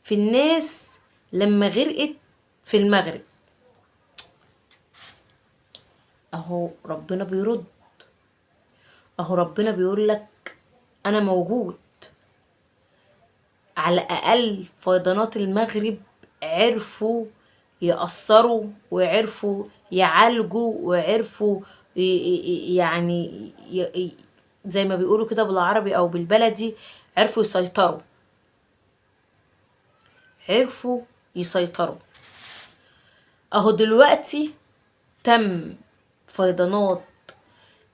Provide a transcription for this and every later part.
في الناس لما غرقت في المغرب. اهو ربنا بيرد، اهو ربنا بيقول لك انا موجود. على الاقل فيضانات المغرب عرفوا يأثروا وعرفوا يعالجوا وعرفوا يعني زي ما بيقولوا كده بالعربي او بالبلدي، عرفوا يسيطروا، عرفوا يسيطروا. اهو دلوقتي تم فيضانات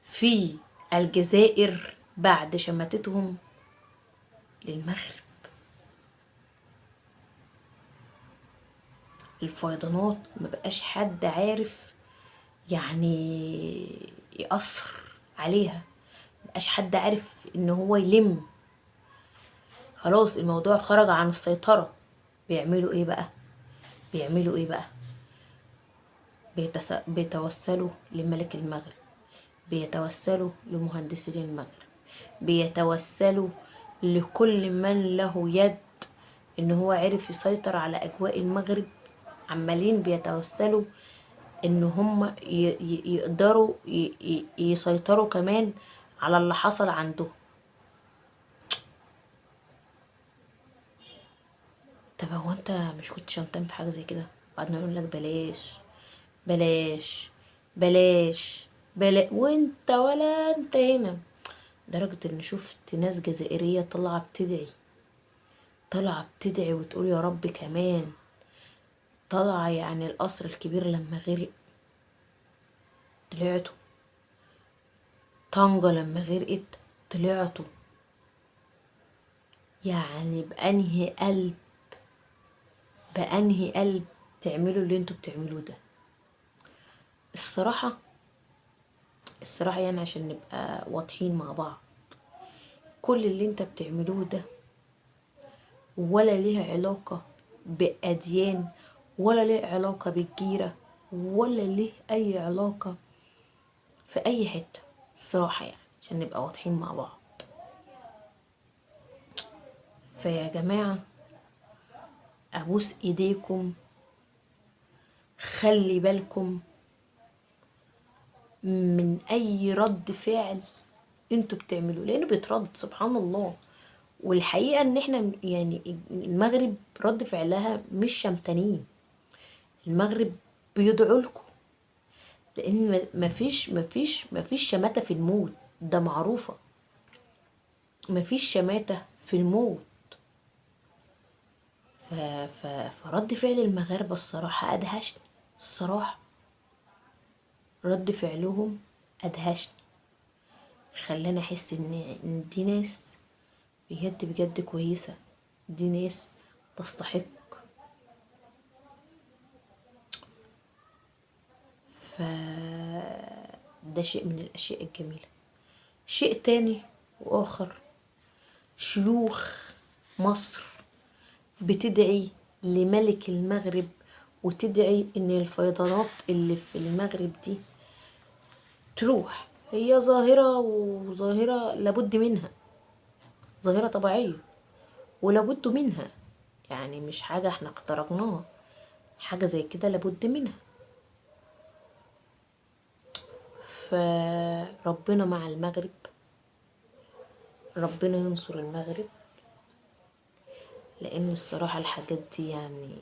في الجزائر بعد شماتتهم للمغرب. الفيضانات مبقاش حد عارف يعني يأثر عليها، مبقاش حد عارف ان هو يلم. خلاص الموضوع خرج عن السيطرة. بيعملوا ايه بقى؟ بيعملوا ايه بقى؟ بيتوسلوا لملك المغرب، بيتوسلوا لمهندسين المغرب، بيتوسلوا لكل من له يد ان هو عرف يسيطر على اجواء المغرب. عمالين بيتوسلوا ان هم يقدروا يسيطروا كمان على اللي حصل عندهم. طب هو انت مش كنت شمتان في حاجه زي كده؟ بعدنا نقول لك بلاش بلاش بلاش بلاش، وانت ولا انت هنا. درجة ان شفت ناس جزائرية طالعة بتدعي، طالعة بتدعي وتقول يا رب كمان. طالعة يعني القصر الكبير لما غرق طلعتوا، طنجة لما غرقت طلعتوا. يعني بأنهي قلب، بأنهي قلب تعملوا اللي انتوا بتعملوه ده؟ الصراحة، الصراحة يعني عشان نبقى واضحين مع بعض، كل اللي انت بتعملوه ده ولا ليه علاقة بأديان، ولا ليه علاقة بالجيرة، ولا ليه أي علاقة في أي حتة. الصراحة يعني عشان نبقى واضحين مع بعض. فيا جماعة أبوس إيديكم، خلي بالكم من أي رد فعل انتوا بتعملوه، لأنه بيترد سبحان الله. والحقيقة ان احنا يعني المغرب رد فعلها مش شمتانين، المغرب بيدعوا لكم. لان مفيش شماتة في الموت، ده معروفة. مفيش شماتة في الموت. فرد فعل المغاربة الصراحة ادهشني. الصراحة رد فعلهم ادهشني، خلاني احس ان دي ناس بجد بجد كويسة، دي ناس تستحق. ف ده شيء من الاشياء الجميلة. شيء تاني واخر، شيوخ مصر بتدعي لملك المغرب وتدعي ان الفيضانات اللي في المغرب دي تروح. هي ظاهرة، وظاهرة لابد منها، ظاهرة طبيعية ولابد منها. يعني مش حاجة احنا اخترقناها، حاجة زي كده لابد منها. فربنا مع المغرب، ربنا ينصر المغرب. لان الصراحة الحاجات دي يعني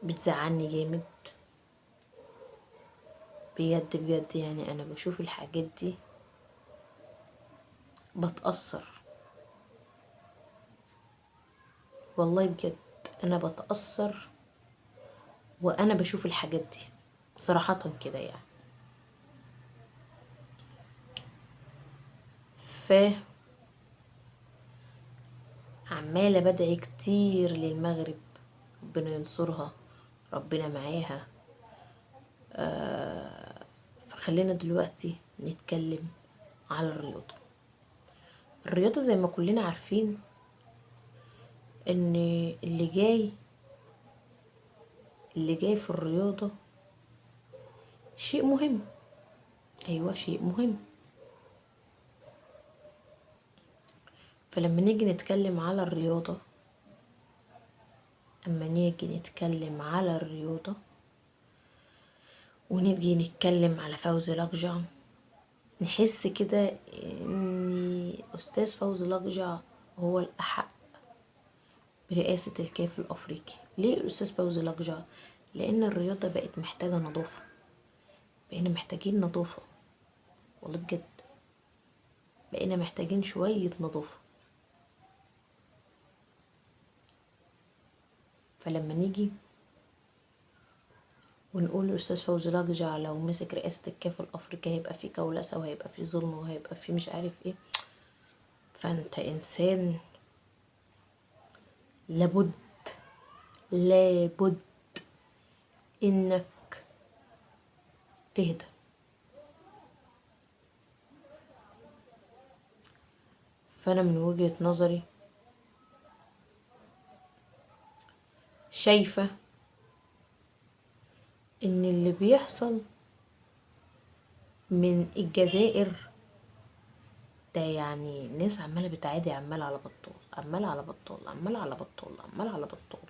بتزعلني جامد بجد بجد. يعني انا بشوف الحاجات دي بتأثر، والله بجد انا بتأثر وانا بشوف الحاجات دي صراحة كده يعني. ف عمالة بدعي كتير للمغرب، ربنا ينصرها، ربنا معاها. فخلينا دلوقتي نتكلم على الرياضة. الرياضة زي ما كلنا عارفين ان اللي جاي، اللي جاي في الرياضة شيء مهم. ايوه شيء مهم. فلما نيجي نتكلم على الرياضة اما نيجي نتكلم على الرياضة ونيجي نتكلم على فوزي لقجع، نحس كده ان استاذ فوزي لقجع هو الاحق برئاسة الكاف الافريقي. ليه الاستاذ فوزي لقجع؟ لان الرياضة بقت محتاجة نظافة، بقينا محتاجين نظافة، والله بجد بقينا محتاجين شوية نظافة. فلما نيجي ونقول الأستاذ فوزي لقجع لو مسك رئاسة الكاف الأفريقية هيبقى فيه كولسة وهيبقى فيه ظلم وهيبقى فيه مش عارف ايه، فانت إنسان لابد لابد إنك تهدى. فأنا من وجهة نظري شايفة إن اللي بيحصل من الجزائر ده يعني ناس عمالة بتعادي، عمالة على بطال، عمالة على بطال، عمالة على بطال، عمالة على بطال.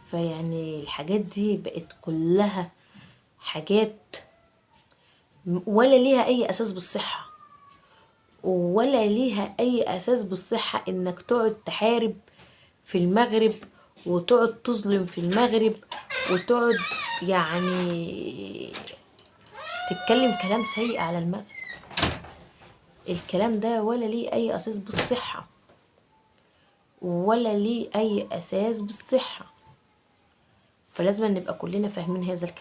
فيعني الحاجات دي بقت كلها حاجات ولا ليها أي أساس بالصحة، ولا ليها أي أساس بالصحة إنك تقعد تحارب في المغرب وتقعد تظلم في المغرب وتقعد يعني تتكلم كلام سيء على المغرب. الكلام ده ولا ليه أي أساس بالصحة، ولا ليه أي أساس بالصحة. فلازم نبقى كلنا فاهمين هذا الكلام.